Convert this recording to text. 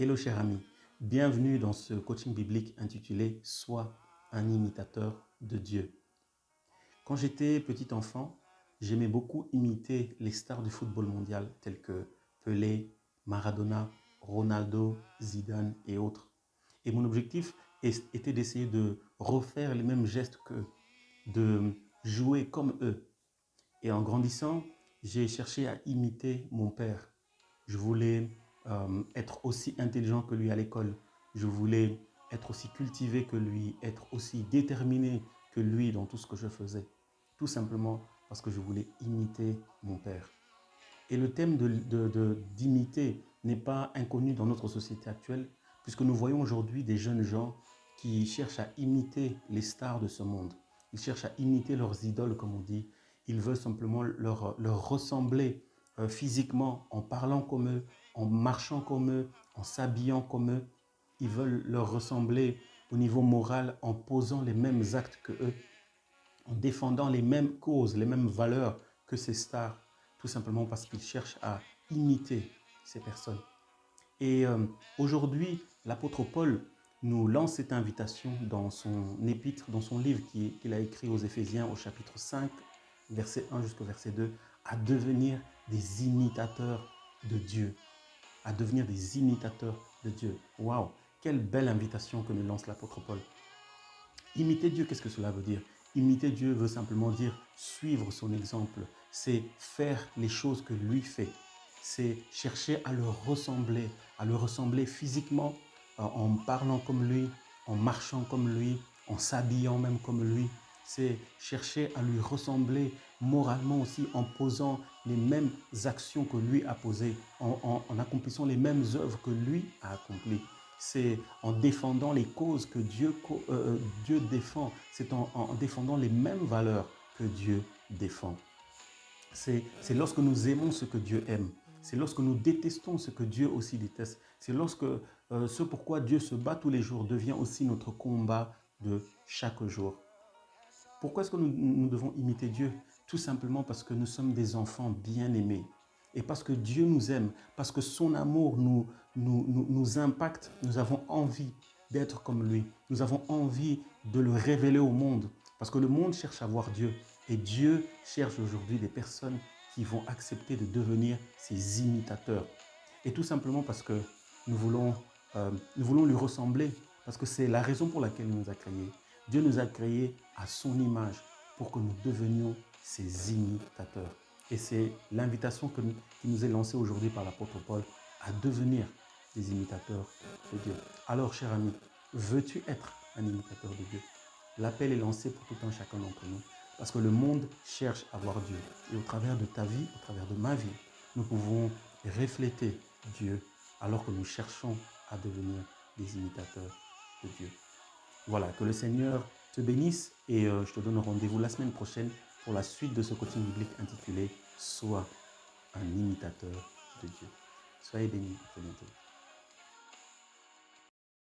Hello cher ami, bienvenue dans ce coaching biblique intitulé « Sois un imitateur de Dieu ». Quand j'étais petit enfant, j'aimais beaucoup imiter les stars du football mondial tels que Pelé, Maradona, Ronaldo, Zidane et autres. Et mon objectif était d'essayer de refaire les mêmes gestes qu'eux, de jouer comme eux. Et en grandissant, j'ai cherché à imiter mon père. Je voulais être aussi intelligent que lui à l'école. Je voulais être aussi cultivé que lui, être aussi déterminé que lui dans tout ce que je faisais. Tout simplement parce que je voulais imiter mon père. Et le thème d'imiter n'est pas inconnu dans notre société actuelle, puisque nous voyons aujourd'hui des jeunes gens qui cherchent à imiter les stars de ce monde. Ils cherchent à imiter leurs idoles, comme on dit. Ils veulent simplement leur ressembler physiquement, en parlant comme eux, en marchant comme eux, en s'habillant comme eux. Ils veulent leur ressembler au niveau moral en posant les mêmes actes que eux, en défendant les mêmes causes, les mêmes valeurs que ces stars, tout simplement parce qu'ils cherchent à imiter ces personnes. Et aujourd'hui, l'apôtre Paul nous lance cette invitation dans son épître, dans son livre qu'il a écrit aux Éphésiens au chapitre 5, verset 1 jusqu'au verset 2, à devenir des imitateurs de Dieu. À devenir des imitateurs de Dieu. Waouh, quelle belle invitation que nous lance l'apôtre Paul. Imiter Dieu, qu'est-ce que cela veut dire? Imiter Dieu veut simplement dire suivre son exemple. C'est faire les choses que lui fait. C'est chercher à le ressembler physiquement, en parlant comme lui, en marchant comme lui, en s'habillant même comme lui. C'est chercher à lui ressembler moralement aussi en posant les mêmes actions que lui a posées, en accomplissant les mêmes œuvres que lui a accomplies. C'est en défendant les causes que Dieu défend. C'est en défendant les mêmes valeurs que Dieu défend. C'est lorsque nous aimons ce que Dieu aime. C'est lorsque nous détestons ce que Dieu aussi déteste. C'est lorsque ce pourquoi Dieu se bat tous les jours devient aussi notre combat de chaque jour. Pourquoi est-ce que nous devons imiter Dieu? Tout simplement parce que nous sommes des enfants bien-aimés. Et parce que Dieu nous aime, parce que son amour nous impacte, nous avons envie d'être comme lui. Nous avons envie de le révéler au monde. Parce que le monde cherche à voir Dieu. Et Dieu cherche aujourd'hui des personnes qui vont accepter de devenir ses imitateurs. Et tout simplement parce que nous voulons lui ressembler. Parce que c'est la raison pour laquelle il nous a créés. Dieu nous a créés à son image pour que nous devenions ses imitateurs. Et c'est l'invitation qui nous est lancée aujourd'hui par l'apôtre Paul à devenir des imitateurs de Dieu. Alors, cher ami, veux-tu être un imitateur de Dieu? L'appel est lancé pour tout un chacun d'entre nous parce que le monde cherche à voir Dieu. Et au travers de ta vie, au travers de ma vie, nous pouvons refléter Dieu alors que nous cherchons à devenir des imitateurs de Dieu. Voilà, que le Seigneur te bénisse et je te donne rendez-vous la semaine prochaine pour la suite de ce coaching biblique intitulé « Sois un imitateur de Dieu ». Soyez bénis, à très bientôt.